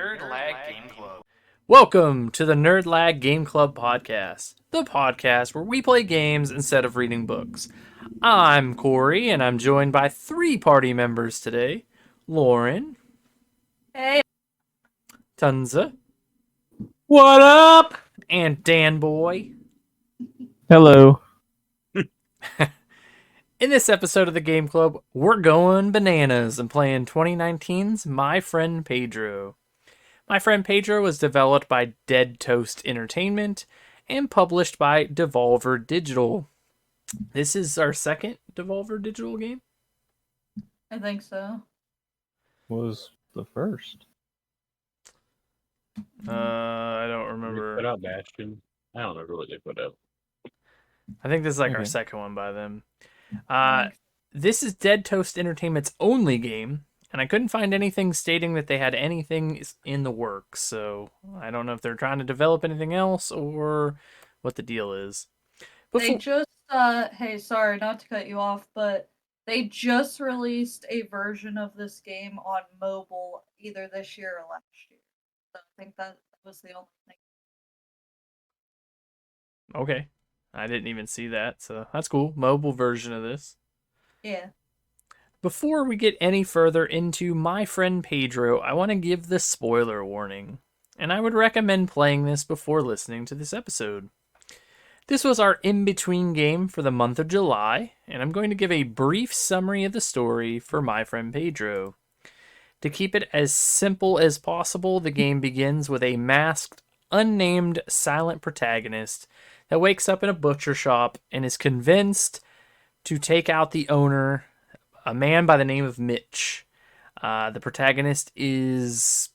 Nerd Lag Game Club. Welcome to the Nerd Lag Game Club podcast, the podcast where we play games instead of reading books. I'm Corey, and I'm joined by three party members today: Lauren, Hey. Tonsa, What up? and Dan Boy. Hello. In this episode of the Game Club, we're going bananas and playing 2019's My Friend Pedro. My Friend Pedro was developed by Dead Toast Entertainment and published by Devolver Digital. This is our second Devolver Digital game? I think so. Was the first? I don't remember. They put out Bastion. I don't remember what they put out. I think this is like our second one by them. This is Dead Toast Entertainment's only game, and I couldn't find anything stating that they had anything in the works, so I don't know if they're trying to develop anything else or what the deal is. They just, hey, sorry, not to cut you off, but they just released a version of this game on mobile either this year or last year. So I think that was the only thing. Okay. I didn't even see that, so that's cool. Mobile version of this. Yeah. Before we get any further into My Friend Pedro, I want to give the spoiler warning, and I would recommend playing this before listening to this episode. This was our in-between game for the month of July, and I'm going to give a brief summary of the story for My Friend Pedro. To keep it as simple as possible, the game begins with a masked, unnamed, silent protagonist that wakes up in a butcher shop and is convinced to take out the owner, a man by the name of Mitch. The protagonist is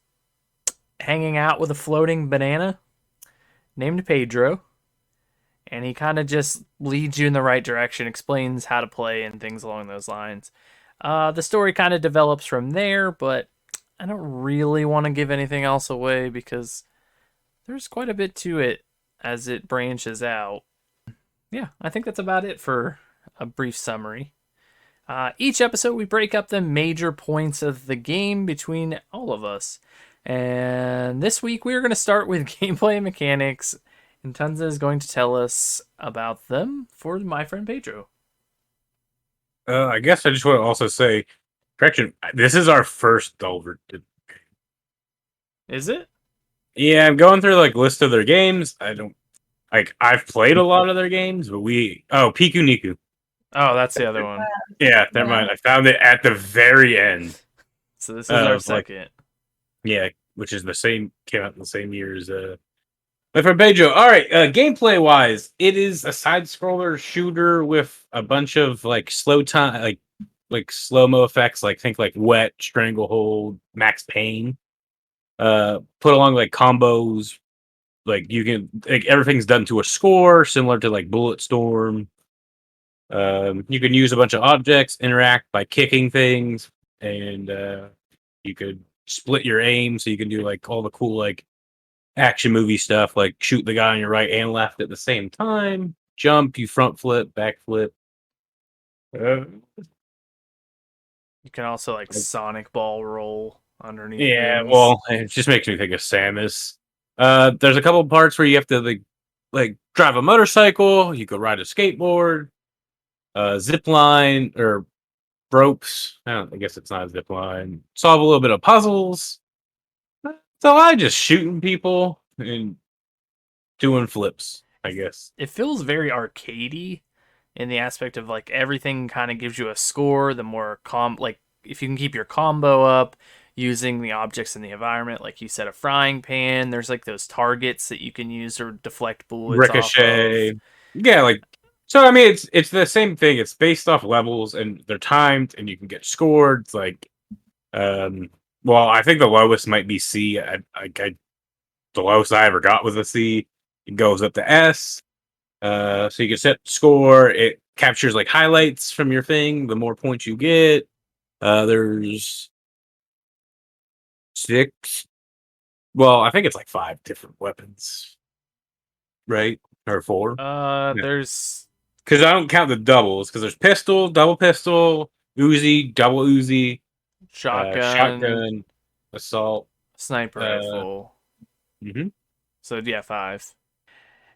hanging out with a floating banana named Pedro, and he kind of just leads you in the right direction, explains how to play and things along those lines. The story kind of develops from there, but I don't really want to give anything else away because there's quite a bit to it as it branches out. Yeah, I think that's about it for a brief summary. Each episode, we break up the major points of the game between all of us. And this week, we're going to start with gameplay and mechanics, and Tonsa is going to tell us about them for My Friend Pedro. I guess I just want to also say, correction, this is our first Devolver. Is it? Yeah, I'm going through like list of their games. I've played a lot of their games, but Piku Niku. Oh, that's the other one. Yeah, never mind. I found it at the very end. So this is our second. Which is came out in the same year as My Friend Pedro. All right, gameplay wise, it is a side scroller shooter with a bunch of like slow time, like slow mo effects, think like wet, stranglehold, max pain. Put along like combos, like you can everything's done to a score, similar to like Bulletstorm. You can use a bunch of objects, interact by kicking things, and you could split your aim, so you can do like all the cool like action movie stuff, like shoot the guy on your right and left at the same time, jump, you front flip, back flip. You can also like Sonic Ball roll underneath. Yeah, things. well, it just makes me think of Samus. There's a couple of parts where you have to like drive a motorcycle. You could ride a skateboard, zip line or ropes. I guess it's not a zip line. Solve a little bit of puzzles. So I just shooting people and doing flips, I guess. It feels very arcadey in the aspect of like everything kind of gives you a score. The more like if you can keep your combo up using the objects in the environment, like you said, a frying pan. There's like those targets that you can use to deflect bullets. Ricochet. Off of. Yeah, so I mean it's the same thing. It's based off levels and they're timed and you can get scored. It's like well, I think the lowest might be C. The lowest I ever got was a C. It goes up to S. So you can set score. It captures like highlights from your thing. The more points you get, there's 6. Well, I think it's like 5 different weapons, right? Or 4. There's because I don't count the doubles. Because there's pistol, double pistol, Uzi, double Uzi, shotgun, shotgun, assault. Sniper rifle. Mhm. So yeah, 5.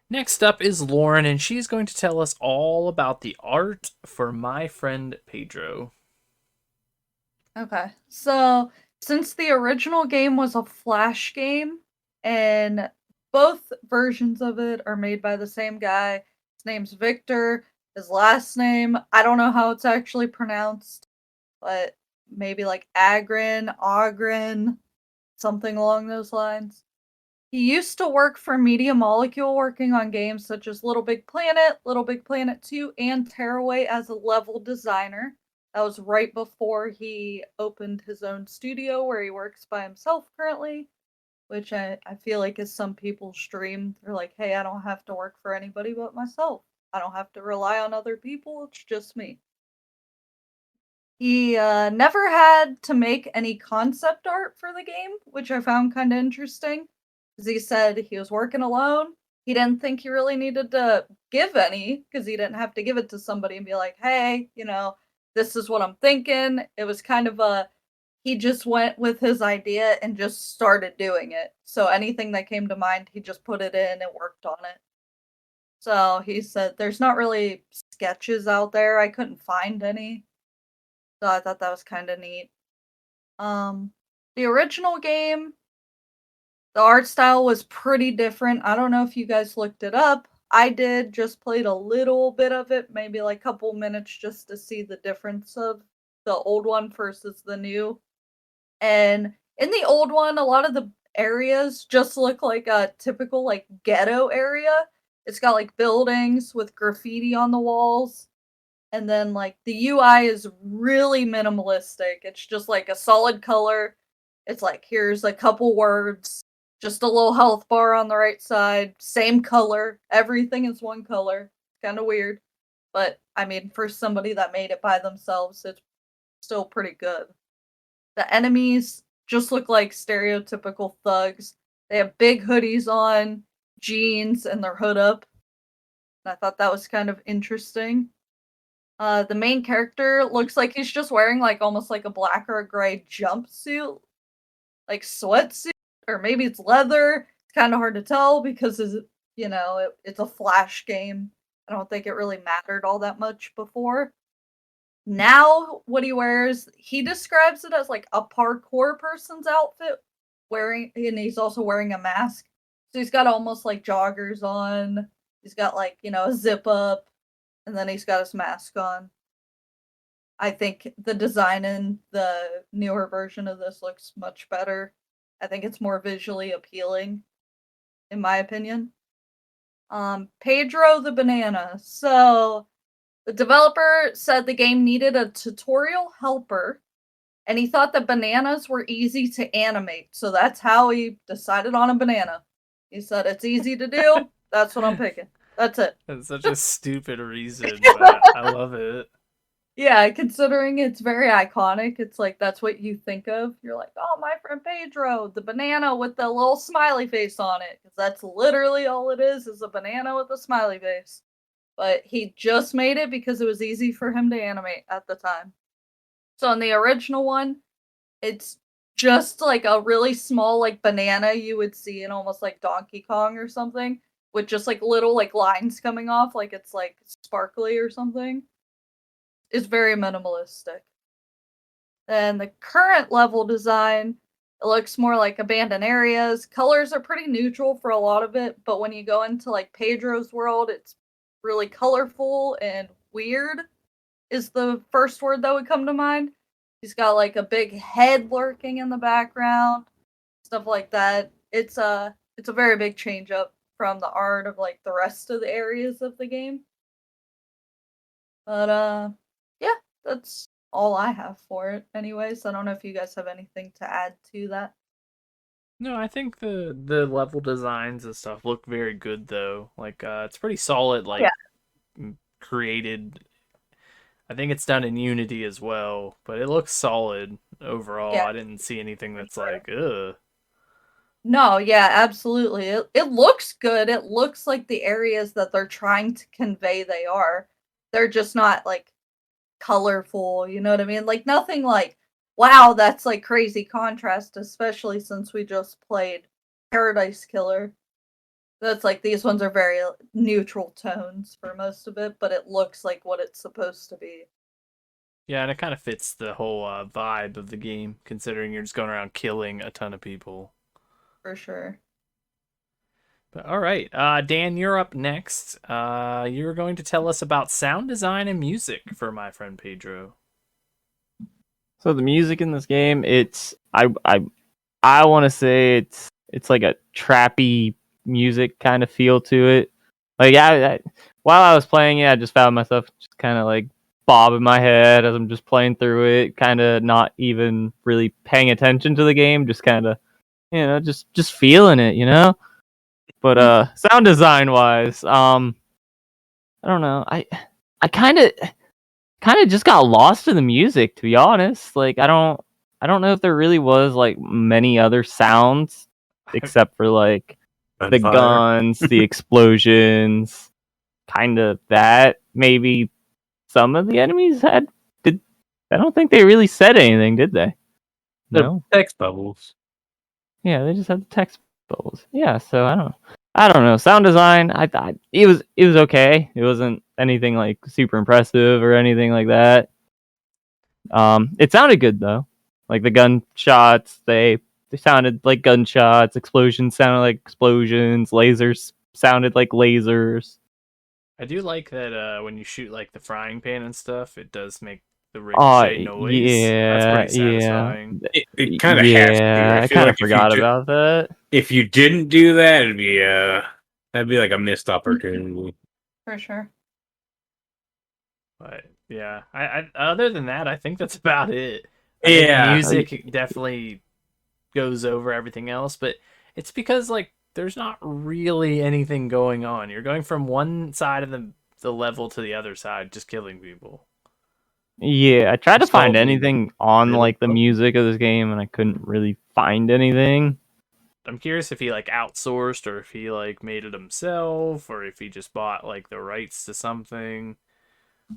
Next up is Lauren, and she's going to tell us all about the art for My Friend Pedro. Okay. So, since the original game was a Flash game, and both versions of it are made by the same guy, his name's Victor. His last name, I don't know how it's actually pronounced, but maybe like Agrin, something along those lines. He used to work for Media Molecule, working on games such as Little Big Planet 2, and Tearaway as a level designer. That was right before he opened his own studio where he works by himself currently, which I feel like is some people's dream. They're like, hey, I don't have to work for anybody but myself. I don't have to rely on other people. It's just me. He never had to make any concept art for the game, which I found kind of interesting. Because he said he was working alone. He didn't think he really needed to give any because he didn't have to give it to somebody and be like, hey, this is what I'm thinking. It was kind of he just went with his idea and just started doing it. So anything that came to mind, he just put it in and worked on it. So he said there's not really sketches out there. I couldn't find any. So I thought that was kind of neat. The original game, the art style was pretty different. I don't know if you guys looked it up. I did, just played a little bit of it, maybe like a couple minutes just to see the difference of the old one versus the new. And in the old one, a lot of the areas just look like a typical like ghetto area. It's got like buildings with graffiti on the walls. And then like the UI is really minimalistic. It's just like a solid color. It's like here's a couple words, just a little health bar on the right side, same color. Everything is one color. Kind of weird. But I mean, for somebody that made it by themselves, it's still pretty good. The enemies just look like stereotypical thugs. They have big hoodies on, jeans, and their hood up. And I thought that was kind of interesting. The main character looks like he's just wearing like almost like a black or a gray jumpsuit, like sweatsuit, or maybe it's leather. It's kind of hard to tell because it's a Flash game. I don't think it really mattered all that much before. Now, what he wears, he describes it as like a parkour person's outfit, and he's also wearing a mask. So he's got almost like joggers on. He's got like, a zip up, and then he's got his mask on. I think the design in the newer version of this looks much better. I think it's more visually appealing, in my opinion. Pedro the banana. So the developer said the game needed a tutorial helper, and he thought that bananas were easy to animate. So that's how he decided on a banana. He said it's easy to do. That's what I'm picking. That's it. That's such a stupid reason, but I love it. Yeah, considering it's very iconic, it's like that's what you think of. You're like, oh, my friend Pedro, the banana with the little smiley face on it. Because that's literally all it is a banana with a smiley face. But he just made it because it was easy for him to animate at the time. So in the original one, it's just like a really small like banana you would see in almost like Donkey Kong or something, with just like little like lines coming off, like it's like sparkly or something. Is very minimalistic. And the current level design, it looks more like abandoned areas. Colors are pretty neutral for a lot of it, but when you go into like Pedro's world, it's really colorful and weird is the first word that would come to mind. He's got like a big head lurking in the background, stuff like that. It's a very big change up from the art of like the rest of the areas of the game. But yeah, that's all I have for it. Anyways, I don't know if you guys have anything to add to that. No, I think the level designs and stuff look very good though. Like it's pretty solid, Yeah. created. I think it's done in Unity as well, but it looks solid overall. Yeah, I didn't see anything for that's sure. like, ugh. No, yeah, absolutely. It looks good. It looks like the areas that they're trying to convey they are. They're just not like colorful, you know what I mean? Like nothing like wow, that's like crazy contrast, especially since we just played Paradise Killer. That's like these ones are very neutral tones for most of it, but it looks like what it's supposed to be. Yeah, and it kind of fits the whole vibe of the game, considering you're just going around killing a ton of people. For sure. But all right, Dan, you're up next. You're going to tell us about sound design and music for My Friend Pedro. So the music in this game, it's I want to say it's like a trappy music kind of feel to it. Like while I was playing it, I just found myself just kind of like bobbing my head as I'm just playing through it, kind of not even really paying attention to the game, just kind of just feeling it, you know. But sound design wise, I don't know. I kind of just got lost in the music, to be honest. Like I don't know if there really was like many other sounds except for like the Gunfire. guns, the explosions, kind of that. Maybe some of the enemies did. I don't think they really said anything, did they? The No. text bubbles. Yeah, they just had the text bubbles. Yeah, so I don't know. Sound design, I thought it was okay. It wasn't anything like super impressive or anything like that. It sounded good though. Like the gunshots, they sounded like gunshots. Explosions sounded like explosions. Lasers sounded like lasers. I do like that when you shoot like the frying pan and stuff, it does make the Oh ricochet noise. That's yeah, pretty yeah, satisfying. It kind of has to. yeah. I I feel kind like of forgot about that. if you didn't do that, it'd be that'd be like a missed opportunity. For sure. But yeah, I other than that, I think that's about it. I think Yeah, music definitely goes over everything else, but it's because like there's not really anything going on. You're going from one side of the level to the other side, just killing people. Yeah, I tried to It's called find anything on really like the music of this game, and I couldn't really find anything. I'm curious if he like outsourced or if he like made it himself or if he just bought like the rights to something.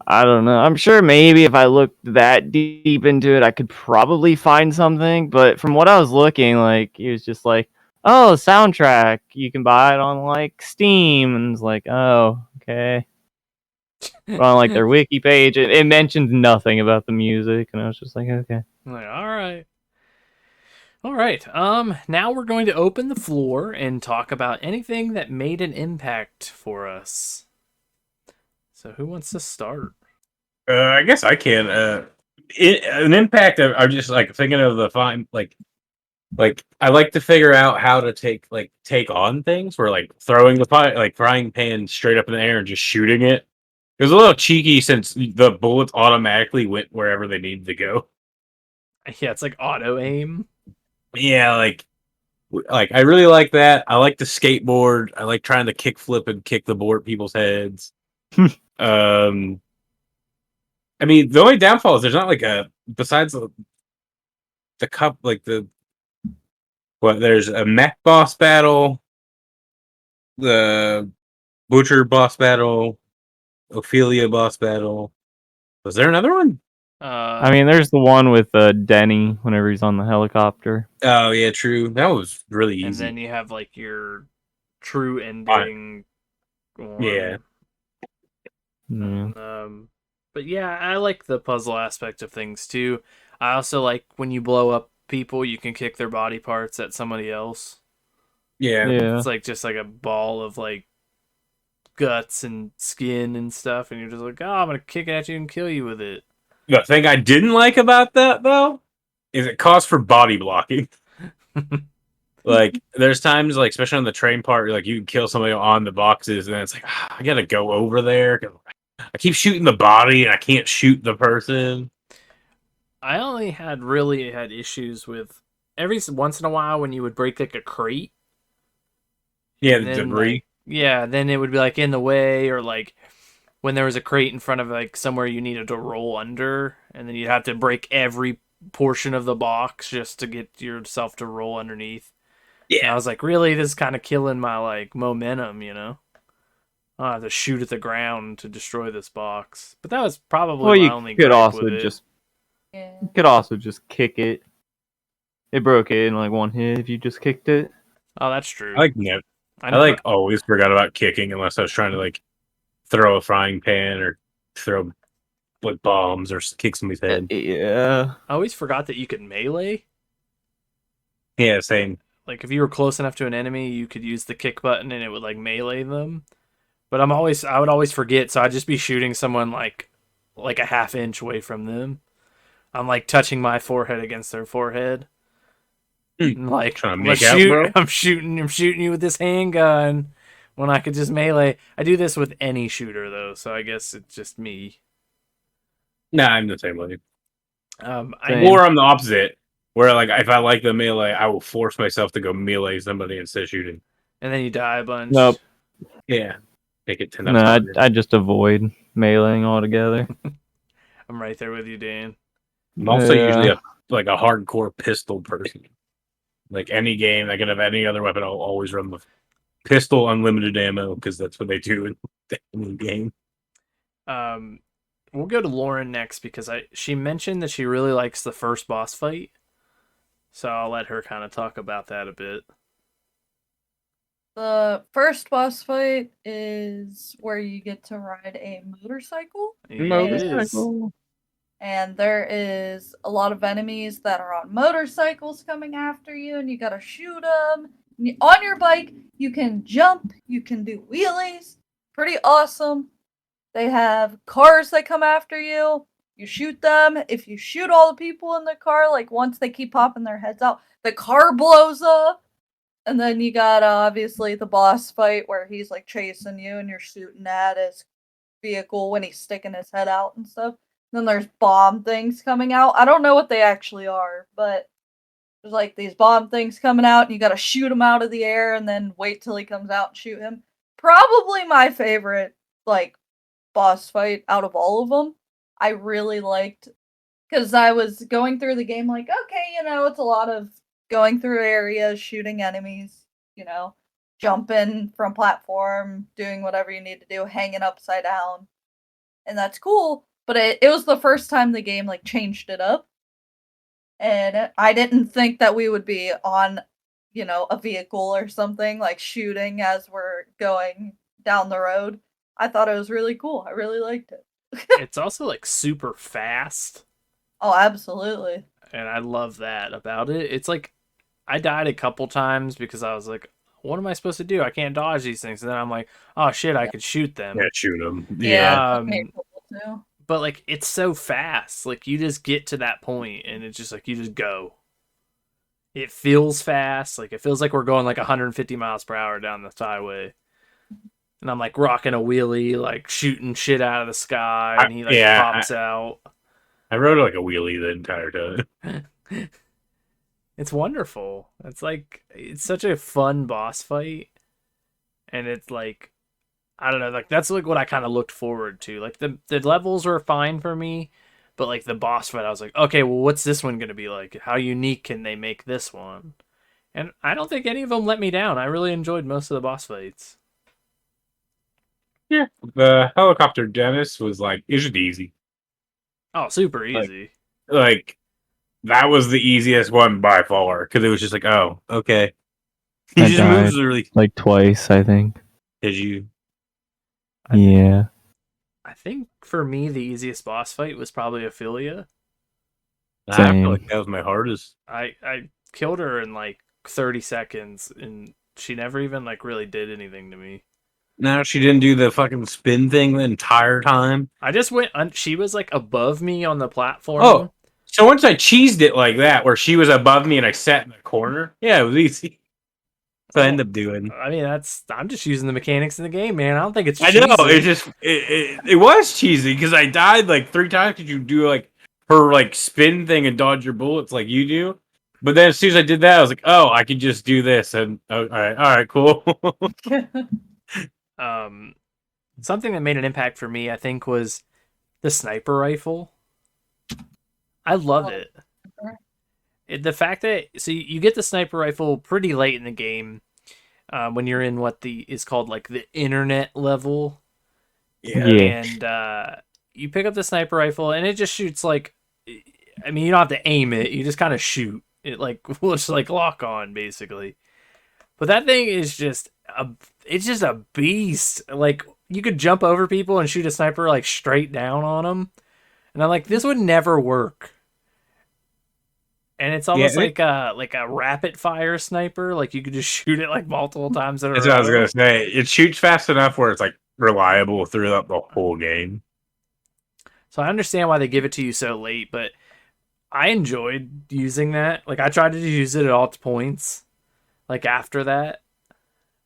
I don't know. I'm sure maybe if I looked that deep into it, I could probably find something. But from what I was looking, like it was just like, oh, soundtrack, you can buy it on like Steam, and it's like, oh, okay. On like their wiki page, it mentions nothing about the music, and I was just like, okay. I'm like, all right. All right. Now we're going to open the floor and talk about anything that made an impact for us. So who wants to start? I guess I can. An impact. I'm just like thinking of the fine. Like I like to figure out how to take on things. Where like throwing the frying pan straight up in the air and just shooting it. It was a little cheeky since the bullets automatically went wherever they needed to go. Yeah, it's like auto aim. Yeah, like I really like that. I like the skateboard. I like trying to kick flip and kick the board at people's heads. um, I mean, the only downfall is there's not like a besides the cup like the what there's a mech boss battle, the butcher boss battle, Ophelia boss battle. Was there another one? I mean, there's the one with Denny whenever he's on the helicopter. Oh yeah, true. That was really and easy. then you have like your true ending one. Yeah. But yeah, I like the puzzle aspect of things too. I also like when you blow up people, you can kick their body parts at somebody else. Yeah. Yeah. It's like just like a ball of like guts and skin and stuff, and you're just like, oh, I'm gonna kick at you and kill you with it. The thing I didn't like about that though is it calls for body blocking. Like there's times like especially on the train part, like you can kill somebody on the boxes, and it's like I gotta go over there. I keep shooting the body and I can't shoot the person. I only really had issues with every once in a while when you would break like a crate. Yeah, And the then, debris. like, yeah, then it would be like in the way, or like when there was a crate in front of like somewhere you needed to roll under, and then you'd have to break every portion of the box just to get yourself to roll underneath. And I Yeah. was like, really, this is kind of killing my like momentum, you know? I have to shoot at the ground to destroy this box. But that was probably Well, my you only could gripe also with it. just Yeah. You could also just kick it. It broke it in like one hit if you just kicked it. Oh, that's true. I like no. I like always forgot about kicking unless I was trying to like throw a frying pan or throw like bombs or kick somebody's head. Yeah. I always forgot that you could melee. Yeah, same. Like if you were close enough to an enemy, you could use the kick button and it would like melee them. But I would always forget, so I'd just be shooting someone like a half inch away from them. I'm like touching my forehead against their forehead. And, like, Trying to let's make out, shoot. bro. I'm shooting you with this handgun when I could just melee. I do this with any shooter though, so I guess it's just me. Nah, I'm the same way. Same. Or I'm the opposite, where like if I like the melee, I will force myself to go melee somebody instead of shooting. And then you die a bunch. Nope. Yeah, make it 10 No, times. I just avoid meleeing altogether. I'm right there with you, Dan. I'm also usually Yeah. a hardcore pistol person. Like any game, I could have any other weapon. I'll always run with pistol, unlimited ammo, because that's what they do in the game. We'll go to Lauren next because she mentioned that she really likes the first boss fight. So I'll let her kind of talk about that a bit. The first boss fight is where you get to ride a motorcycle. Motorcycle. And there is a lot of enemies that are on motorcycles coming after you, and you gotta shoot them. On your bike, you can jump, you can do wheelies. Pretty awesome. They have cars that come after you. You shoot them. If you shoot all the people in the car, like once they keep popping their heads out, the car blows up. And then you got obviously the boss fight where he's like chasing you and you're shooting at his vehicle when he's sticking his head out and stuff. Then there's bomb things coming out. I don't know what they actually are, but there's like these bomb things coming out and you gotta shoot him out of the air and then wait till he comes out and shoot him. Probably my favorite, like, boss fight out of all of them. I really liked, because I was going through the game like, okay, it's a lot of going through areas, shooting enemies, jumping from platform, doing whatever you need to do, hanging upside down. And that's cool, but it was the first time the game like changed it up. And I didn't think that we would be on, a vehicle or something, like shooting as we're going down the road. I thought it was really cool. I really liked it. It's also like super fast. Oh, absolutely. And I love that about it. It's like I died a couple times because I was like, what am I supposed to do? I can't dodge these things. And then I'm like, oh shit, I could shoot them. Yeah, shoot them. Yeah. But like it's so fast. Like you just get to that point and it's just like you just go. It feels fast. Like it feels like we're going like 150 miles per hour down the highway. And I'm like rocking a wheelie, like shooting shit out of the sky, and he like pops out. I rode like a wheelie the entire time. It's wonderful. It's such a fun boss fight. And it's like, I don't know, like that's like what I kind of looked forward to. Like the levels were fine for me, but like the boss fight, I was like, okay, well, what's this one going to be like? How unique can they make this one? And I don't think any of them let me down. I really enjoyed most of the boss fights. Yeah, the helicopter Dennis was like, it's just easy. Oh, super easy. Like that was the easiest one by far because it was just like, oh, okay. He I just died moves really. like twice, I think. Did you? Yeah. I think for me, the easiest boss fight was probably Ophelia. I Same. feel like that was my hardest. I killed her in like 30 seconds, and she never even like really did anything to me. No, she didn't do the fucking spin thing the entire time. I just went. She was like above me on the platform. Oh, so once I cheesed it like that, where she was above me and I sat in the corner, yeah, it was easy. So I ended up doing. I mean, I'm just using the mechanics in the game, man. I don't think it's. I know it's just it was cheesy because I died like 3 times because you do like her like spin thing and dodge your bullets like you do. But then as soon as I did that, I was like, oh, I could just do this, and all right, cool. Something that made an impact for me, I think, was the sniper rifle. I love it. The fact that you get the sniper rifle pretty late in the game, when you're in what is called like the internet level. Yeah. And you pick up the sniper rifle and it just shoots like I mean, you don't have to aim it. You just kind of shoot. It like will just like lock on basically. But that thing is it's just a beast. Like you could jump over people and shoot a sniper like straight down on them. And I'm like, this would never work. And it's almost Yeah, like a rapid fire sniper. Like you could just shoot it like multiple times in a that's row. what I was gonna say. It shoots fast enough where it's like reliable throughout the whole game. So I understand why they give it to you so late, but I enjoyed using that. Like I tried to use it at all points. Like after that.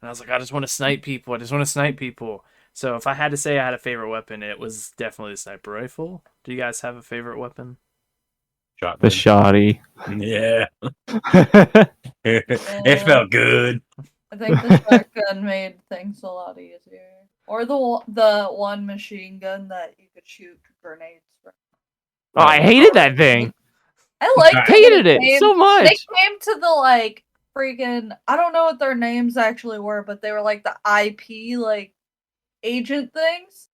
And I was like, I just want to snipe people. I just want to snipe people. So if I had to say I had a favorite weapon, it was definitely the sniper rifle. Do you guys have a favorite weapon? Shotgun. The shoddy. Yeah. It felt good. I think the shotgun made things a lot easier. Or the one machine gun that you could shoot grenades from. Oh, I hated that thing. I liked Hated it so much. They came to the like freaking I don't know what their names actually were, but they were like the IP like agent things.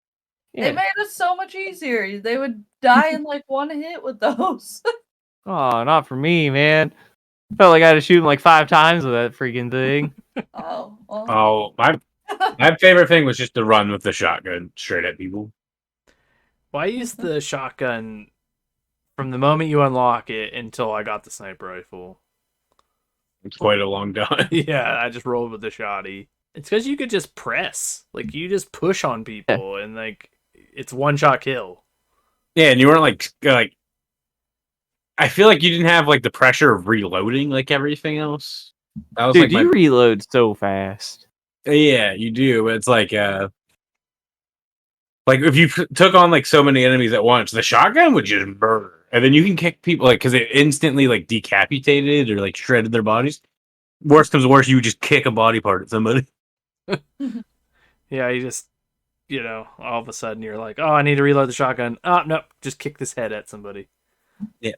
Yeah. They made it so much easier. They would die in like one hit with those. Oh, not for me, man. Felt like I had to shoot him like 5 times with that freaking thing. Oh, well. Oh, my favorite thing was just to run with the shotgun straight at people. Well, I used the shotgun from the moment you unlock it until I got the sniper rifle. It's quite a long time. Yeah, I just rolled with the shoddy. It's because you could just press. Like, you just push on people, and, like, it's one-shot kill. Yeah, and you weren't like I feel like you didn't have like the pressure of reloading like everything else. That was Dude, like you reload so fast. yeah, you do. But it's like if you took on like so many enemies at once, the shotgun would just murder, and then you can kick people like because it instantly like decapitated or like shredded their bodies. Worst comes to worst, you would just kick a body part at somebody. Yeah, you just, all of a sudden you're like, oh, I need to reload the shotgun. Oh, no, just kick this head at somebody. Yeah.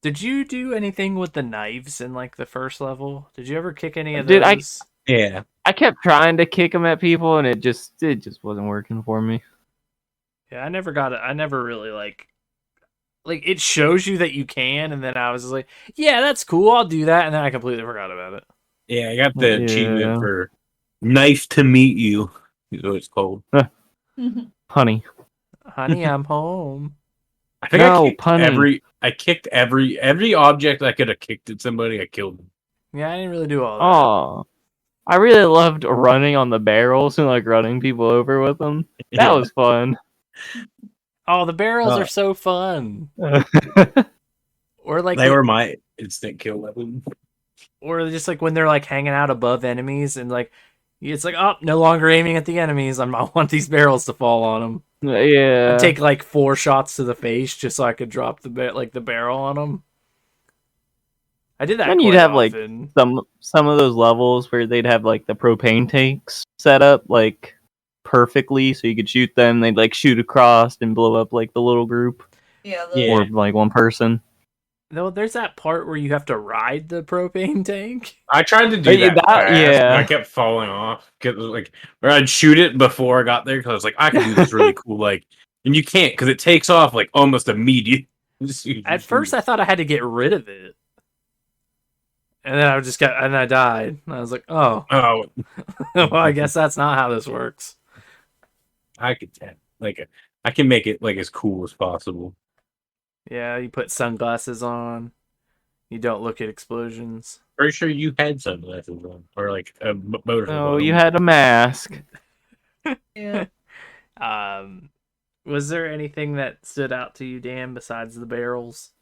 Did you do anything with the knives in like the first level? Did you ever kick any of those? Yeah. I kept trying to kick them at people, and it just wasn't working for me. Yeah, I never got it. I never really like it shows you that you can, and then I was just like, yeah, that's cool. I'll do that, and then I completely forgot about it. Yeah, I got the achievement for knife to meet you. Is what it's called. Honey, I'm home. I think I kicked every object I could have kicked at somebody. I killed them. Yeah, I didn't really do all that. Oh, I really loved running on the barrels and like running people over with them. That was fun. Oh, the barrels are so fun. Or like they were my instant kill weapon. Or just like when they're like hanging out above enemies and like it's like, oh, no longer aiming at the enemies. I want these barrels to fall on them. Yeah. I'd take like 4 shots to the face just so I could drop the barrel on them. I did that. And you'd have often. Like some of those levels where they'd have like the propane tanks set up like perfectly so you could shoot them. They'd like shoot across and blow up like the little group. Yeah. Or like one person. No, there's that part where you have to ride the propane tank. I tried to do that fast, and I kept falling off. Or I'd shoot it before I got there because I was like, I can do this really cool. Like, and you can't because it takes off like almost immediately. At first, I thought I had to get rid of it, and then I died. And I was like, oh, well, I guess that's not how this works. I can make it like as cool as possible. Yeah, you put sunglasses on. You don't look at explosions. Pretty sure you had sunglasses on, or like a motor. Oh, you had a mask. Yeah. Was there anything that stood out to you, Dan, besides the barrels?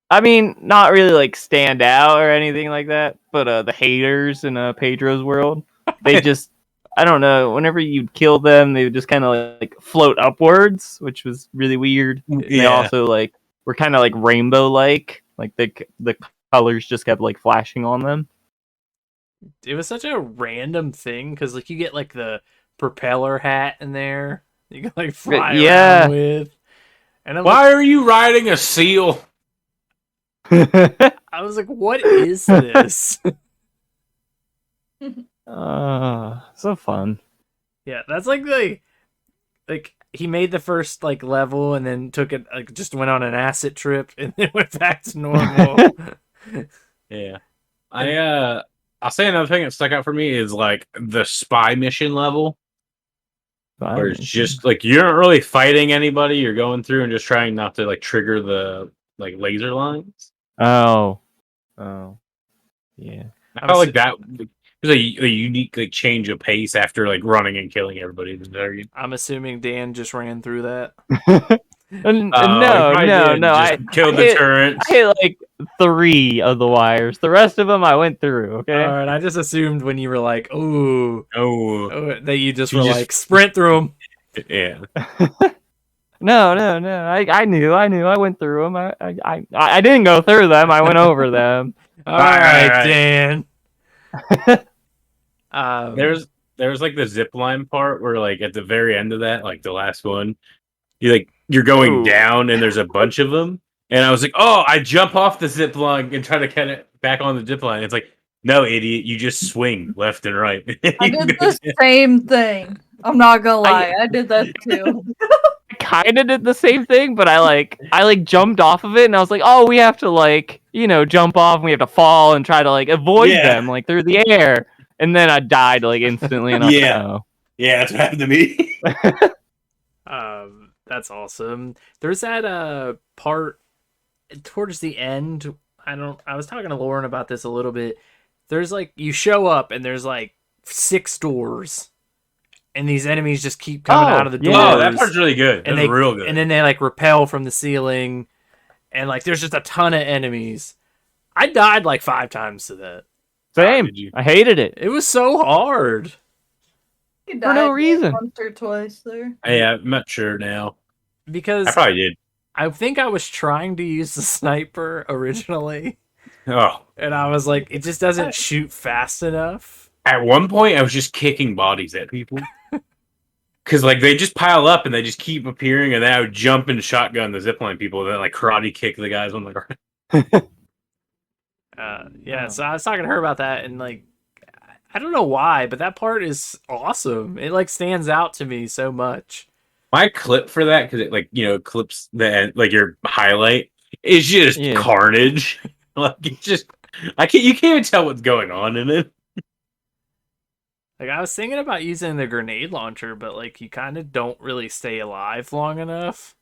I mean, not really like stand out or anything like that, but the haters in Pedro's world, they just, I don't know, whenever you'd kill them, they would just kind of like float upwards, which was really weird. Yeah. They also like were kind of like rainbow-like the colors just kept like flashing on them. It was such a random thing because like you get like the propeller hat in there, you can like fly around with. And why are you riding a seal? I was like, what is this? So fun. Yeah, that's like he made the first like level and then took it like just went on an acid trip and then went back to normal. Yeah. I'll say another thing that stuck out for me is like the spy mission level, where it's just like you're not really fighting anybody. You're going through and just trying not to like trigger the like laser lines. Oh, yeah. I felt like that was a unique like change of pace after like running and killing everybody. I'm assuming Dan just ran through that. No. I killed the turrets. I hit like 3 of the wires. The rest of them I went through. Okay. All right, I just assumed when you were like, "Ooh," Oh, that you just were like, "Sprint through them." yeah. No. I knew. I went through them. I didn't go through them. I went over them. All right, right. Dan. There's like the zip line part where like at the very end of that, like the last one, you're going down and there's a bunch of them, and I was like, oh, I jump off the zip line and try to get it back on the zip line. It's like, no, idiot, you just swing left and right. I did the same thing. I'm not gonna lie, I did that too. I kind of did the same thing, but I jumped off of it, and I was like, oh, we have to like jump off, and we have to fall and try to like avoid them like through the air, and then I died like instantly. And I was like, oh. Yeah, that's what happened to me. That's awesome. There's that part towards the end. I was talking to Lauren about this a little bit. There's like you show up and there's like 6 doors, and these enemies just keep coming out of the doors. Oh, that part's really good. That's real good. And then they like repel from the ceiling, and like there's just a ton of enemies. I died like 5 times to that. Same. I hated it. It was so hard. You For no reason. Once or twice there. Yeah, I'm not sure now. Because I probably did. I think I was trying to use the sniper originally. Oh. And I was like, it just doesn't shoot fast enough. At one point, I was just kicking bodies at people. Because like they just pile up and they just keep appearing, and then I would jump and shotgun the zipline people, and then like karate kick the guys on the ground. Yeah, so I was talking to her about that, and like, I don't know why, but that part is awesome. It like stands out to me so much. My clip for that, because it like clips the like your highlight, is just carnage. Like it's just you can't even tell what's going on in it. Like I was thinking about using the grenade launcher, but like you kind of don't really stay alive long enough.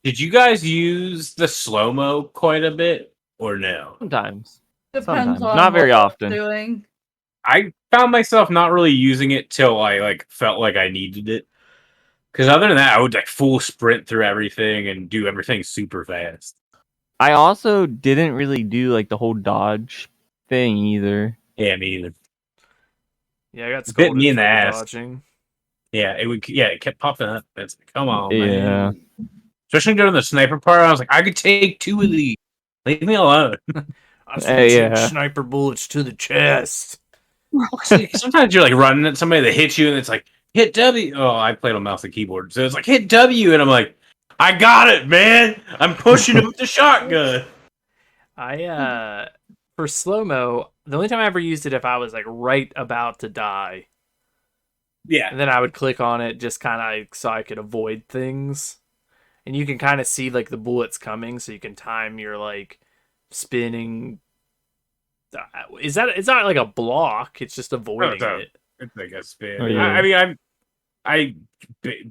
Did you guys use the slow-mo quite a bit or no? Sometimes. Depends on not very what often. Doing. I found myself not really using it till I like felt like I needed it. Because other than that, I would like full sprint through everything and do everything super fast. I also didn't really do like the whole dodge thing either. Yeah, me either. Yeah, I got scolded me in the for ass. dodging. Yeah, it kept popping up. It's like, come on, man. Yeah. Especially during the sniper part, I was like, I could take 2 of these. Leave me alone. I was shooting sniper bullets to the chest. Sometimes you're like running at somebody that hits you, and it's like, hit W. Oh, I played on mouse and keyboard, so it's like hit W, and I'm like, I got it, man. I'm pushing him with the shotgun. For slow-mo, the only time I ever used it if I was like right about to die. Yeah. And then I would click on it just kind of so I could avoid things. And you can kind of see like the bullets coming, so you can time your like spinning. It's not like a block, it's just avoiding it. It's like a spin. Oh, yeah. I mean,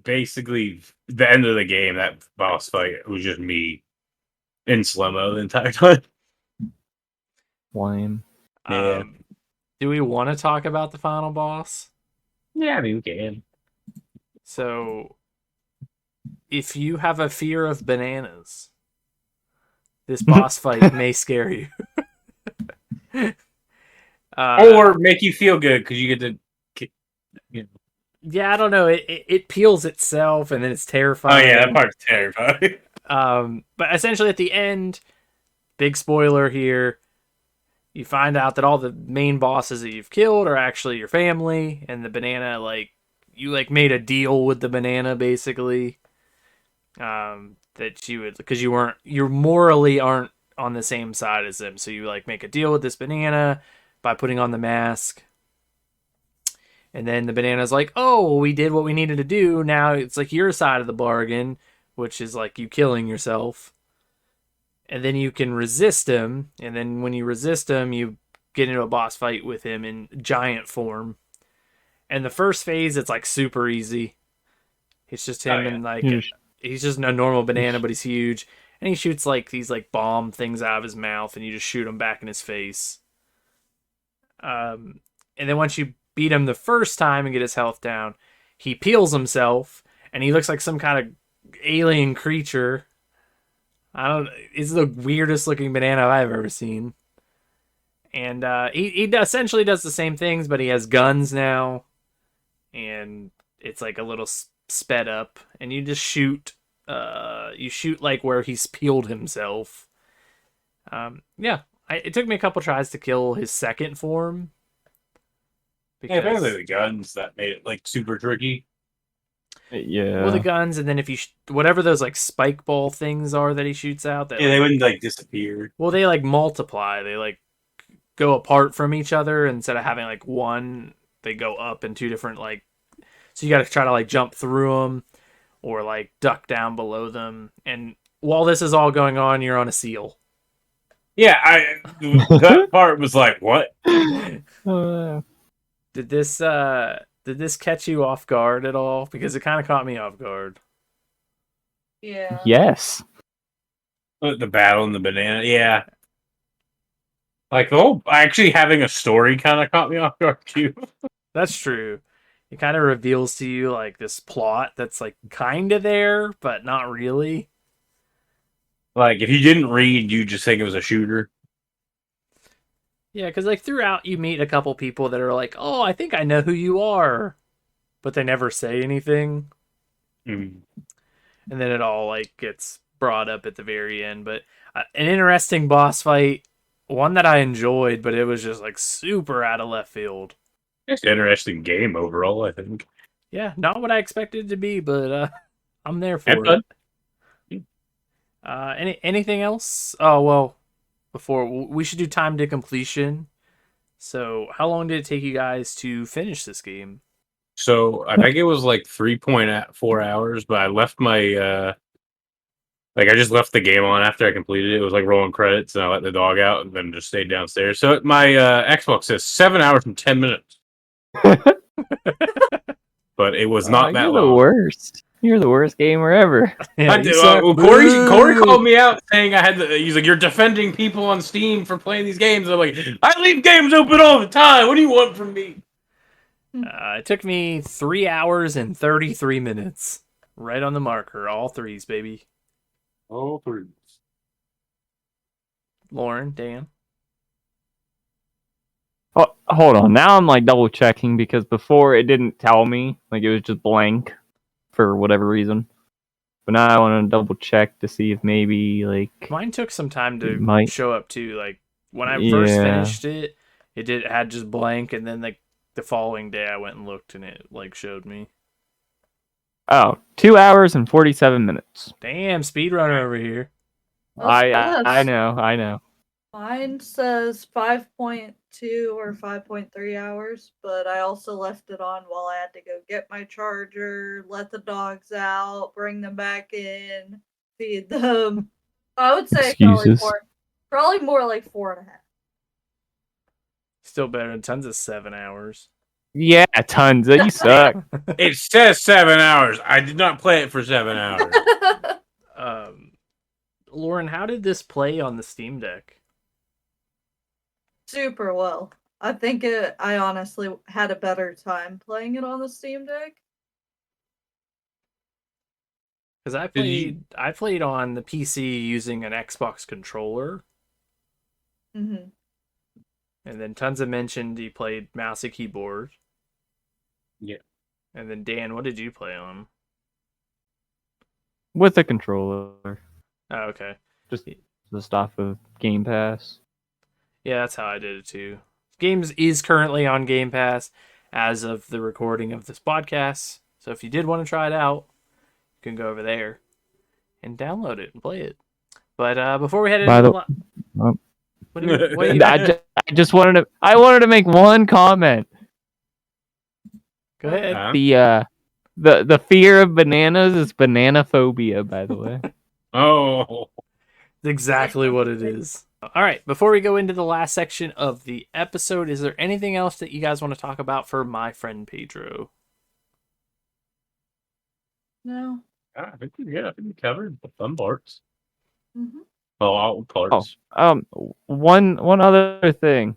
basically the end of the game, that boss fight was just me in slow-mo the entire time. Lame. Yeah. Do we want to talk about the final boss? Yeah, I mean, we can. So, if you have a fear of bananas, this boss fight may scare you. Or make you feel good because you get to, Yeah, I don't know. It peels itself, and then it's terrifying. Oh yeah, that part's terrifying. But essentially, at the end, big spoiler here, you find out that all the main bosses that you've killed are actually your family, and the banana, like, you like made a deal with the banana basically. That you would, because you morally aren't on the same side as them, so you like make a deal with this banana by putting on the mask. And then the banana's like, oh, we did what we needed to do. Now it's like your side of the bargain, which is like you killing yourself. And then you can resist him. And then when you resist him, you get into a boss fight with him in giant form. And the first phase, it's like super easy. It's just him and like he's just a normal banana, but he's huge. And he shoots like these like bomb things out of his mouth, and you just shoot him back in his face. And then once you beat him the first time and get his health down, he peels himself, and he looks like some kind of alien creature. He's the weirdest looking banana I've ever seen. And he essentially does the same things, but he has guns now. And it's like a little sped up. And you just shoot. You shoot like where he's peeled himself. It took me a couple tries to kill his second form. Yeah, apparently the guns that made it like super tricky. Yeah. Well, the guns, and then if you whatever those like spike ball things are that he shoots out, that they wouldn't like disappear. Well, they like multiply. They like go apart from each other instead of having like one. They go up in two different like. So you got to try to like jump through them, or like duck down below them. And while this is all going on, you're on a seal. Yeah, that part was like, what? Did this catch you off guard at all? Because it kind of caught me off guard. Yeah. Yes. The battle and the banana, yeah. Like the whole actually having a story kind of caught me off guard too. That's true. It kind of reveals to you like this plot that's like kind of there, but not really. Like if you didn't read, you just think it was a shooter. Yeah, because like throughout you meet a couple people that are like, "Oh, I think I know who you are," but they never say anything. Mm. And then it all like gets brought up at the very end. But an interesting boss fight, one that I enjoyed, but it was just like super out of left field. It's an interesting game overall, I think. Yeah, not what I expected it to be, but I'm there for it. Anything else? Oh well, before we should do time to completion. So, how long did it take you guys to finish this game? So I think it was like 3.4 hours, but I left my I just left the game on after I completed it. It was like rolling credits, and I let the dog out, and then just stayed downstairs. So my Xbox says 7 hours and 10 minutes. But it was not that You're long. the worst. You're the worst gamer ever. Yeah, Corey called me out saying I had to. He's like, "You're defending people on Steam for playing these games." I'm like, "I leave games open all the time. What do you want from me?" It took me 3 hours and 33 minutes. Right on the marker. All threes, baby. All three. Lauren, Dan. Oh, hold on. Now I'm like double checking because before it didn't tell me. Like it was just blank for whatever reason. But now I want to double check to see if maybe like Mine took some time to might show up too. Like when I first finished it, it had just blank, and then like the following day I went and looked and it like showed me. Oh, 2 hours and 47 minutes. Damn, speedrunner over here. I know. Mine says 5.2 or 5.3 hours, but I also left it on while I had to go get my charger, let the dogs out, bring them back in, feed them. I would say probably more like 4.5. Still better than tons of 7 hours. Yeah, tons. You suck. It says 7 hours. I did not play it for 7 hours. Lauren, how did this play on the Steam Deck? Super well. I think I honestly had a better time playing it on the Steam Deck. Because I played on the PC using an Xbox controller. Mm-hmm. And then Tonsa mentioned he played mouse and keyboard. Yeah. And then Dan, what did you play on? With a controller. Oh, okay. Just off of Game Pass. Yeah, that's how I did it too. Games is currently on Game Pass as of the recording of this podcast. So if you did want to try it out, you can go over there and download it and play it. But before we head into I just wanted to make one comment. Go ahead. The fear of bananas is banana phobia, by the way. Oh, Exactly what it is. All right, before we go into the last section of the episode, is there anything else that you guys want to talk about for My Friend Pedro? No. I think we covered the fun parts. Mm-hmm. Well, all parts. One other thing.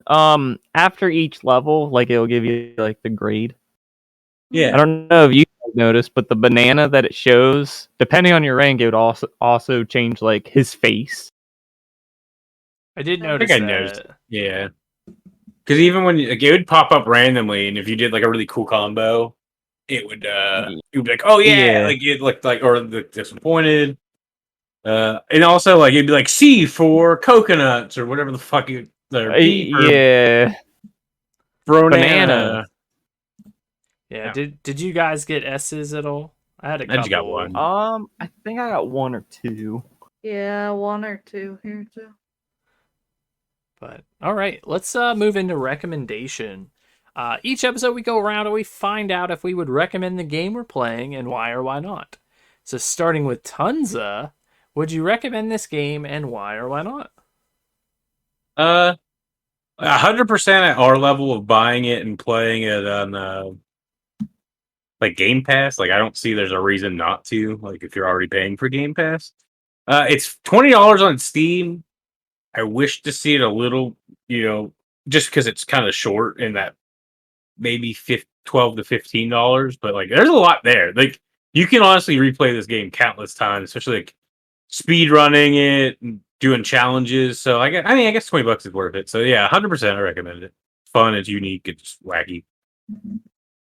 After each level, like it'll give you like the grade. Yeah. I don't know if you guys noticed, but the banana that it shows, depending on your rank, it would also change like his face. I did I I think notice I noticed. that. Yeah. Because even when like, it would pop up randomly, and if you did like a really cool combo, it would you'd be like, oh yeah, Yeah. like it looked like or looked disappointed. And also like it'd be like C for coconuts or whatever the fuck you or B for Yeah. banana. Yeah, Yeah. did you guys get S's at all? I had a I just got couple. one. I think I got 1 or 2. Yeah, 1 or 2 here too. But all right, let's move into recommendation. Each episode we go around and we find out if we would recommend the game we're playing and why or why not. So starting with Tonsa, would you recommend this game and why or why not? 100% at our level of buying it and playing it on like Game Pass. Like I don't see there's a reason not to. Like if you're already paying for Game Pass, it's $20 on Steam. I wish to see it a little, just because it's kind of short in that maybe $12 to $15. But like, there's a lot there. Like you can honestly replay this game countless times, especially like speed running it and doing challenges. So I guess $20 is worth it. So yeah, 100% I recommend it. It's fun, it's unique, it's wacky.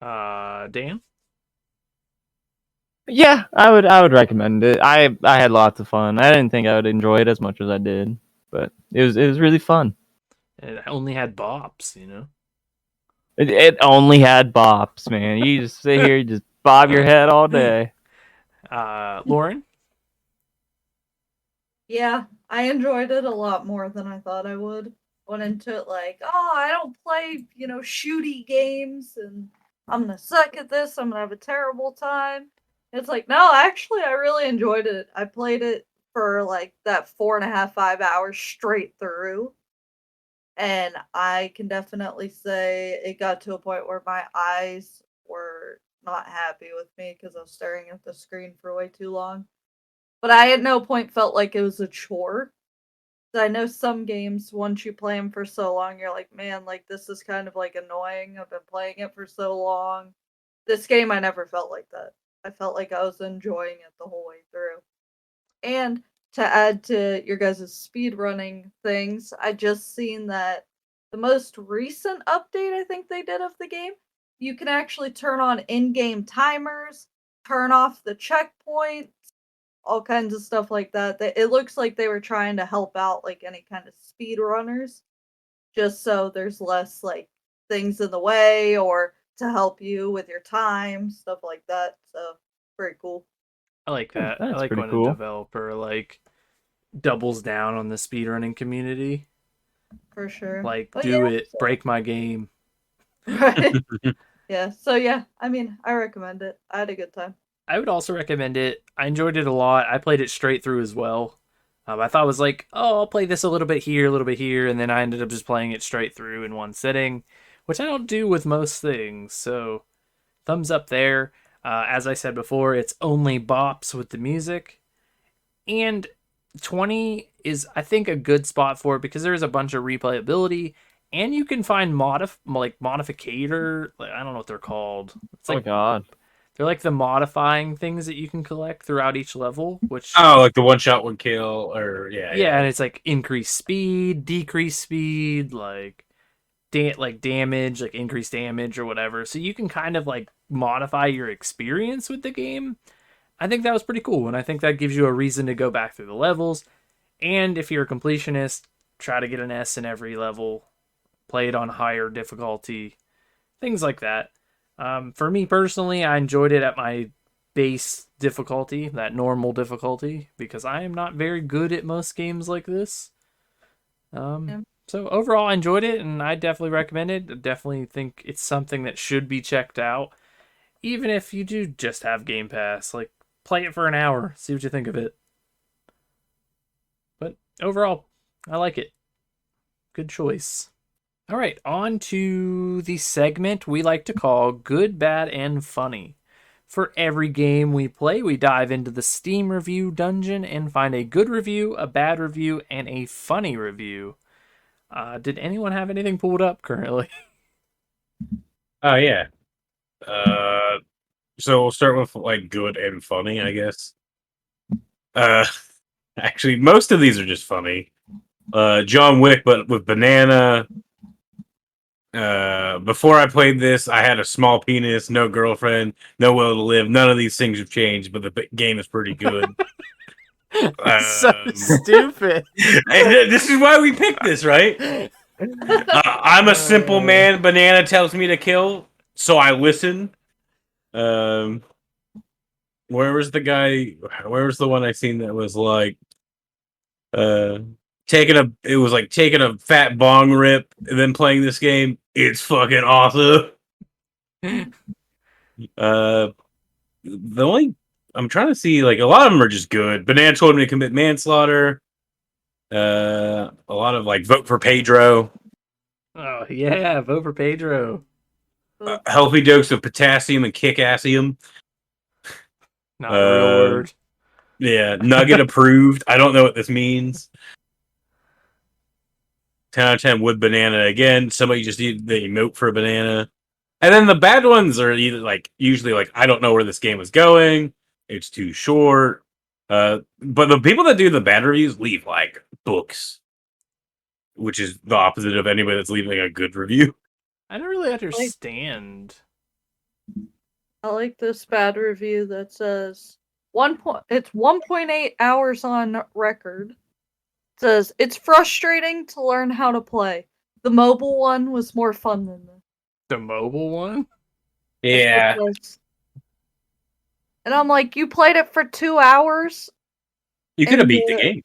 Dan? Yeah, I would recommend it. I had lots of fun. I didn't think I would enjoy it as much as I did, but it was really fun. It only had bops, you know? It only had bops, man. You just sit here, you just bob your head all day. Lauren? Yeah, I enjoyed it a lot more than I thought I would. Went into it like, oh, I don't play, shooty games and I'm gonna suck at this, I'm gonna have a terrible time. It's like, no, actually I really enjoyed it. I played it for like that 4.5, 5 hours straight through. And I can definitely say it got to a point where my eyes were not happy with me because I was staring at the screen for way too long. But I at no point felt like it was a chore. I know some games, once you play them for so long, you're like, man, like this is kind of like annoying. I've been playing it for so long. This game, I never felt like that. I felt like I was enjoying it the whole way through. And to add to your guys' speedrunning things, I just seen that the most recent update I think they did of the game, you can actually turn on in-game timers, turn off the checkpoints, all kinds of stuff like that. It looks like they were trying to help out like any kind of speedrunners, just so there's less like things in the way or to help you with your time, stuff like that. So very cool. I like that. I That's like pretty when cool. a developer like doubles down on the speedrunning community. For sure. Like, But do yeah, it, break my game. right. Yeah. So yeah, I mean, I recommend it. I had a good time. I would also recommend it. I enjoyed it a lot. I played it straight through as well. I thought it was like, oh, I'll play this a little bit here, and then I ended up just playing it straight through in one sitting, which I don't do with most things. So, thumbs up there. As I said before, it's only bops with the music, and 20 is, I think, a good spot for it because there's a bunch of replayability, and you can find modificator. Like, I don't know what they're called. It's Oh like God. they're like the modifying things that you can collect throughout each level, which Like the one shot, one kill, or yeah, and it's like increase speed, decrease speed, like damage, like increase damage or whatever. So you can kind of like modify your experience with the game. I think that was pretty cool, and I think that gives you a reason to go back through the levels. And if you're a completionist, try to get an S in every level, play it on higher difficulty, things like that. For me personally, I enjoyed it at my base difficulty, that normal difficulty, because I am not very good at most games like this. Yeah. So overall, I enjoyed it, and I definitely recommend it. I definitely think it's something that should be checked out, even if you do just have Game Pass. Like, play it for an hour, see what you think of it. But overall, I like it. Good choice. All right, on to the segment we like to call Good, Bad, and Funny. For every game we play, we dive into the Steam review dungeon and find a good review, a bad review, and a funny review. Did anyone have anything pulled up currently? Oh yeah. So we'll start with like good and funny, I guess. Uh, actually, most of these are just funny. John Wick, but with banana. Before I played this, I had a small penis, no girlfriend, no will to live. None of these things have changed, but the game is pretty good. So stupid. And this is why we picked this, right? I'm a simple man. Banana tells me to kill, so I listen. Where was the guy? Where was the one I seen that was like, it was like taking a fat bong rip and then playing this game. It's fucking awesome. The only I'm trying to see, like, a lot of them are just good. Banana told me to commit manslaughter. A lot of like vote for Pedro. Oh yeah, vote for Pedro. Healthy dose of potassium and kick-assium. Not a real word. Yeah, Nugget approved. I don't know what this means. 10 out of 10 wood banana. Again, somebody just needed the emote for a banana. And then the bad ones are either like usually like I don't know where this game is going. It's too short. But the people that do the bad reviews leave like books, which is the opposite of anybody that's leaving a good review. I don't really understand. I like this bad review that says it's 1.8 hours on record. It says it's frustrating to learn how to play. The mobile one was more fun than this. The mobile one? Yeah. And I'm like, you played it for 2 hours? You could have beat the game.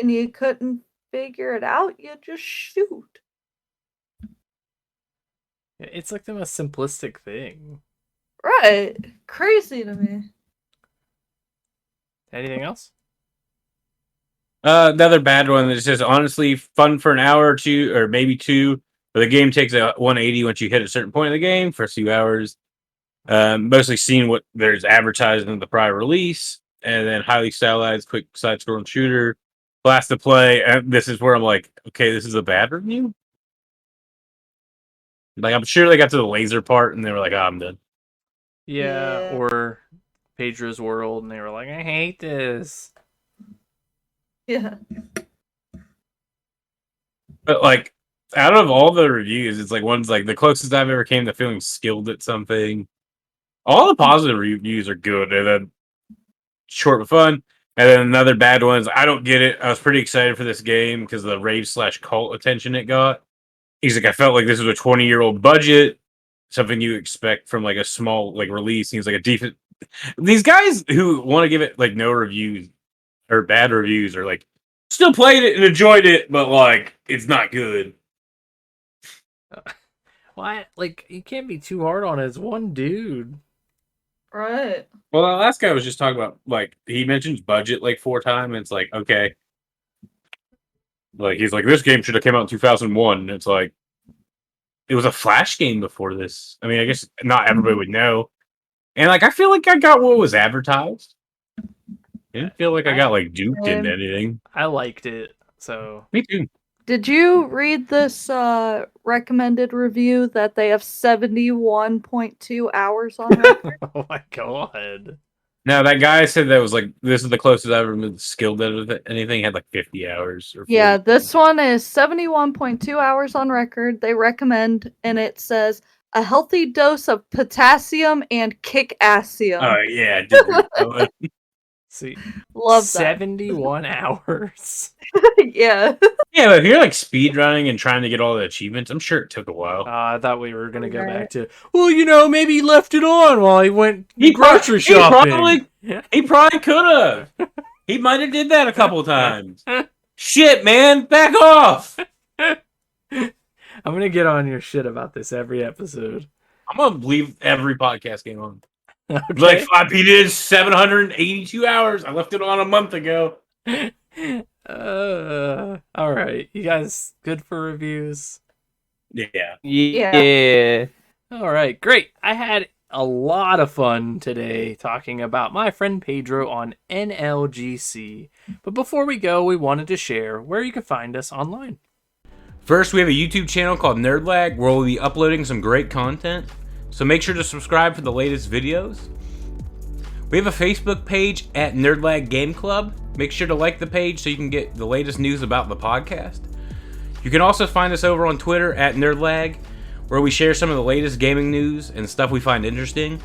And you couldn't figure it out? You just shoot. It's like the most simplistic thing. Right. Crazy to me. Anything else? Another bad one that says honestly fun for an hour or two, or maybe two, but the game takes a 180 once you hit a certain point in the game for a few hours. Mostly seeing what there's advertised in the prior release, and then highly stylized, quick side-scrolling shooter, blast to play. And this is where I'm like, okay, this is a bad review. Like, I'm sure they got to the laser part and they were like, oh, I'm done. Yeah, or Pedro's World, and they were like, I hate this. Yeah. But like, out of all the reviews, it's like one's like the closest I've ever came to feeling skilled at something. All the positive reviews are good, and then short but fun. And then another bad one is I don't get it. I was pretty excited for this game because of the rave/cult attention it got. He's like, I felt like this was a 20-year-old budget, something you expect from like a small like release. Seems like a decent. These guys who want to give it like no reviews or bad reviews are like still played it and enjoyed it, but like it's not good. Why? Like, you can't be too hard on it. It's one dude. Right. Well, the last guy was just talking about like he mentions budget like 4 times. And it's like okay, like he's like this game should have came out in 2001. And it's like it was a Flash game before this. I mean, I guess not everybody would know. And like I feel like I got what was advertised. I didn't feel like I got like duped into anything. I liked it, so me too. Did you read this recommended review that they have 71.2 hours on record? Oh my god. No, that guy said that was like this is the closest I've ever been skilled at anything. He had like 50 hours. Or 40. Yeah, this one is 71.2 hours on record. They recommend, and it says a healthy dose of potassium and kick-assium. Oh yeah, I did. See, love 71 hours. Yeah. Yeah, but if you're like speed running and trying to get all the achievements, I'm sure it took a while. I thought we were gonna go back to, well, you know, maybe he left it on while he went grocery He shopping. probably could have. He might have did that a couple times. Shit, man, back off. I'm gonna get on your shit about this every episode. I'm gonna leave every podcast game on. Okay. Like, I beat it in 782 hours. I left it on a month ago. All right. You guys good for reviews? Yeah. Yeah. All right, great. I had a lot of fun today talking about My Friend Pedro on NLGC. But before we go, we wanted to share where you can find us online. First, we have a YouTube channel called Nerdlag where we'll be uploading some great content. So make sure to subscribe for the latest videos. We have a Facebook page at Nerdlag Game Club. Make sure to like the page so you can get the latest news about the podcast. You can also find us over on Twitter at Nerdlag, where we share some of the latest gaming news and stuff we find interesting.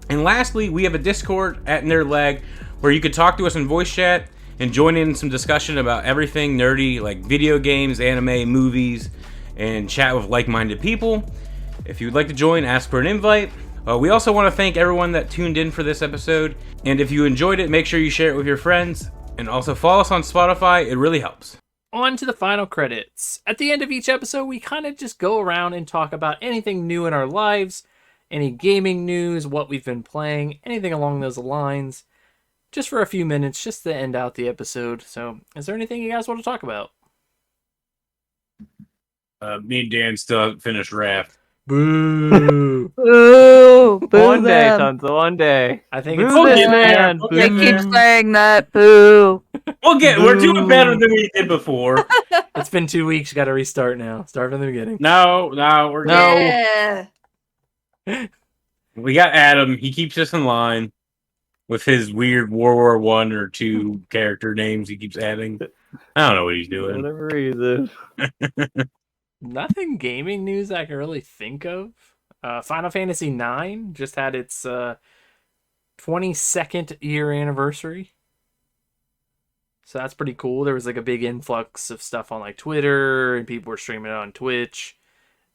And lastly, we have a Discord at Nerdlag, where you can talk to us in voice chat and join in some discussion about everything nerdy, like video games, anime, movies, and chat with like-minded people. If you would like to join, ask for an invite. We also want to thank everyone that tuned in for this episode. And if you enjoyed it, make sure you share it with your friends. And also follow us on Spotify. It really helps. On to the final credits. At the end of each episode, we kind of just go around and talk about anything new in our lives, any gaming news, what we've been playing, anything along those lines, just for a few minutes, just to end out the episode. So, is there anything you guys want to talk about? Me and Dan still haven't finished Raft. Boo! Boo! Boo One day, them. Tonsa, one day. I think Boo it's We'll this get there. man. We'll They get keep there. saying that. Boo! We're doing better than we did before. It's been 2 weeks. Got to restart now. Start from the beginning. No, we're No. Yeah. We got Adam. He keeps us in line with his weird World War I or II character names he keeps adding. I don't know what he's For doing. whatever reason. Nothing gaming news I can really think of. Final Fantasy IX just had its 22nd year anniversary. So that's pretty cool. There was like a big influx of stuff on like Twitter, and people were streaming it on Twitch.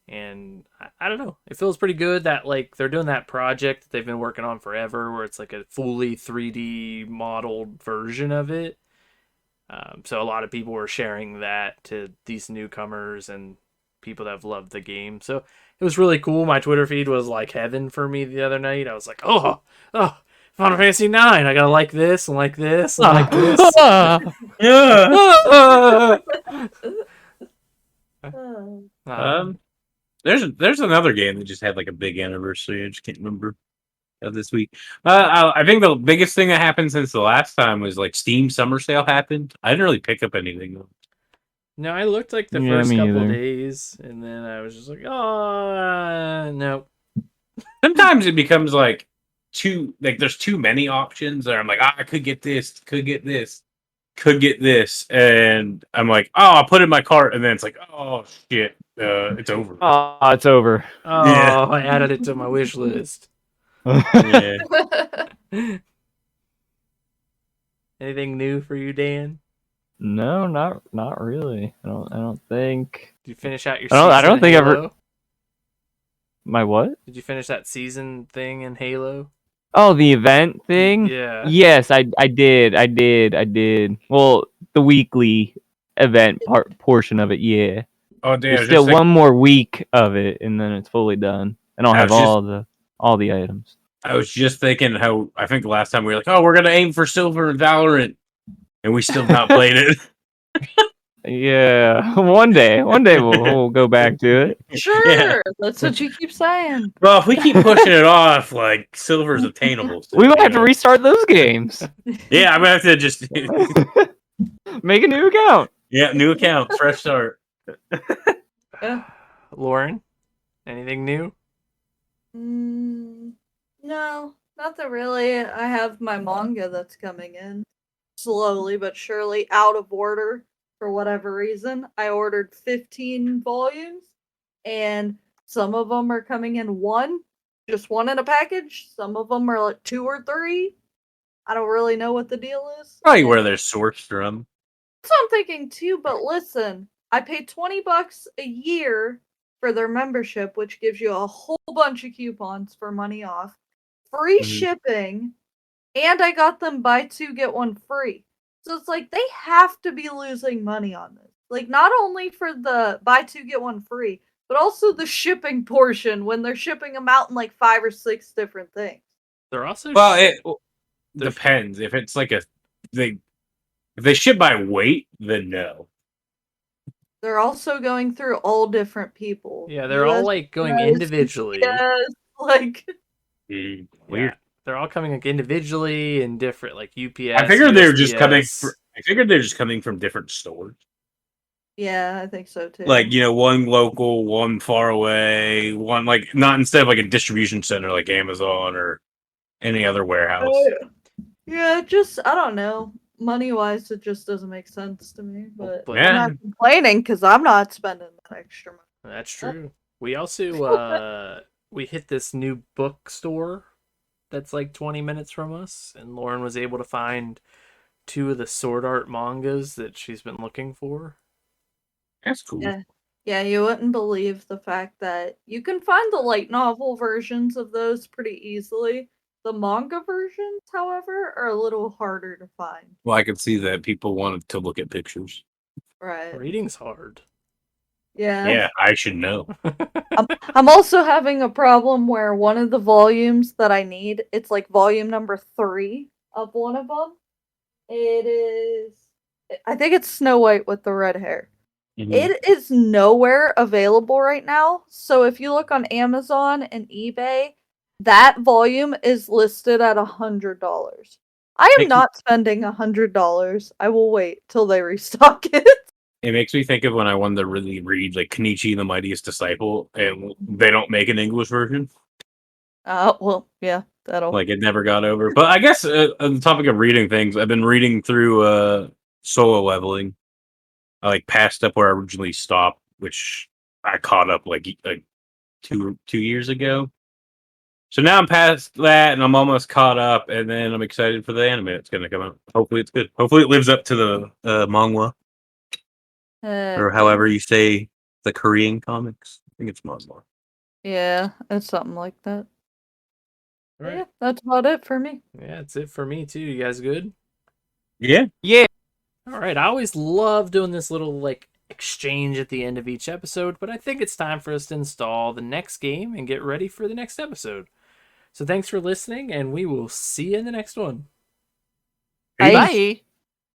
And I don't know. It feels pretty good that like they're doing that project that they've been working on forever, where it's like a fully 3D modeled version of it. So a lot of people were sharing that to these newcomers and people that have loved the game. So it was really cool. My Twitter feed was like heaven for me the other night. I was like, oh, Final Fantasy IX. I gotta like this and like this and like this. There's another game that just had like a big anniversary. I just can't remember of this week. I think the biggest thing that happened since the last time was like Steam Summer Sale happened. I didn't really pick up anything. No, I looked like the Yeah, first me couple either. days, and then I was just like, oh, no. Sometimes it becomes like there's too many options. Or I'm like, I could get this, could get this, and I'm like, oh, I'll put it in my cart, and then it's like, oh shit, it's over. Oh, it's over. Oh, Yeah. I added it to my wish list. Yeah. Anything new for you, Dan? No, not really. I don't think. Did you finish out your I don't- season I don't in think Halo? ever- My what? Did you finish that season thing in Halo? Oh, the event thing? Yeah. Yes, I did. Well, the weekly event portion of it, yeah. Oh damn! There's still one more week of it, and then it's fully done. And I'll I have was all the items. I was just thinking how I think the last time we were like, oh, we're gonna aim for silver in Valorant, and we still not played it. Yeah, one day we'll go back to it. Sure, Yeah. that's what you keep saying. Well, if we keep pushing it off, like silver's attainable. Still, We might have to you know? restart those games. Yeah, I'm gonna have to just Make a new account. new account, fresh start. Lauren, anything new? No, nothing really. I have my manga that's coming in slowly but surely, out of order for whatever reason. I ordered 15 volumes, and some of them are coming in just one in a package. Some of them are like 2 or 3. I don't really know what the deal is. Probably where they're sourced from. That's what I'm thinking too, but listen, I paid $20 a year for their membership, which gives you a whole bunch of coupons for money off, free Mhm. shipping, and I got them buy 2 get 1 free. So it's like they have to be losing money on this. Like not only for the buy two get one free, but also the shipping portion when they're shipping them out in like 5 or 6 different things. They're also Well, it they're- depends. If it's like if they ship by weight, then no. They're also going through all different people. yeah, they're all like going individually. Yes, like Weird. Yeah, they're all coming like individually and different, like UPS. I figured they were just coming. USPS. I figured they're just coming from different stores. yeah, I think so too. Like one local, one far away, one like not instead of like a distribution center like Amazon or any other warehouse. Yeah, just I don't know. Money wise, it just doesn't make sense to me. But But- I'm Yeah. not complaining because I'm not spending that extra money. That's true. We also we hit this new bookstore that's like 20 minutes from us, and Lauren was able to find 2 of the Sword Art mangas that she's been looking for. That's cool. Yeah. Yeah, you wouldn't believe the fact that you can find the light novel versions of those pretty easily. The manga versions, however, are a little harder to find. Well, I could see that people wanted to look at pictures. Right. Reading's hard. Yeah. Yeah, I should know. I'm also having a problem where one of the volumes that I need, it's like volume number 3 of one of them. It is, I think it's Snow White with the red hair. Mhm. It is nowhere available right now. So if you look on Amazon and eBay, that volume is listed at $100. I am Makes not spending $100. I will wait till they restock it. It makes me think of when I wanted to really read like Kenichi the Mightiest Disciple, and they don't make an English version. Well, yeah, that'll. Like it never got over. But I guess on the topic of reading things, I've been reading through Solo Leveling. I like passed up where I originally stopped, which I caught up like 2 years ago. So now I'm past that, and I'm almost caught up, and then I'm excited for the anime that's going to come out. Hopefully, it's good. Hopefully, it lives up to the manga, or however you say the Korean comics. I think it's manga. Yeah, it's something like that. All right. Yeah, that's about it for me. Yeah, that's it for me too. You guys good? Yeah. All right. I always love doing this little like exchange at the end of each episode, but I think it's time for us to install the next game and get ready for the next episode. So thanks for listening, and we will see you in the next one. Peace. Bye.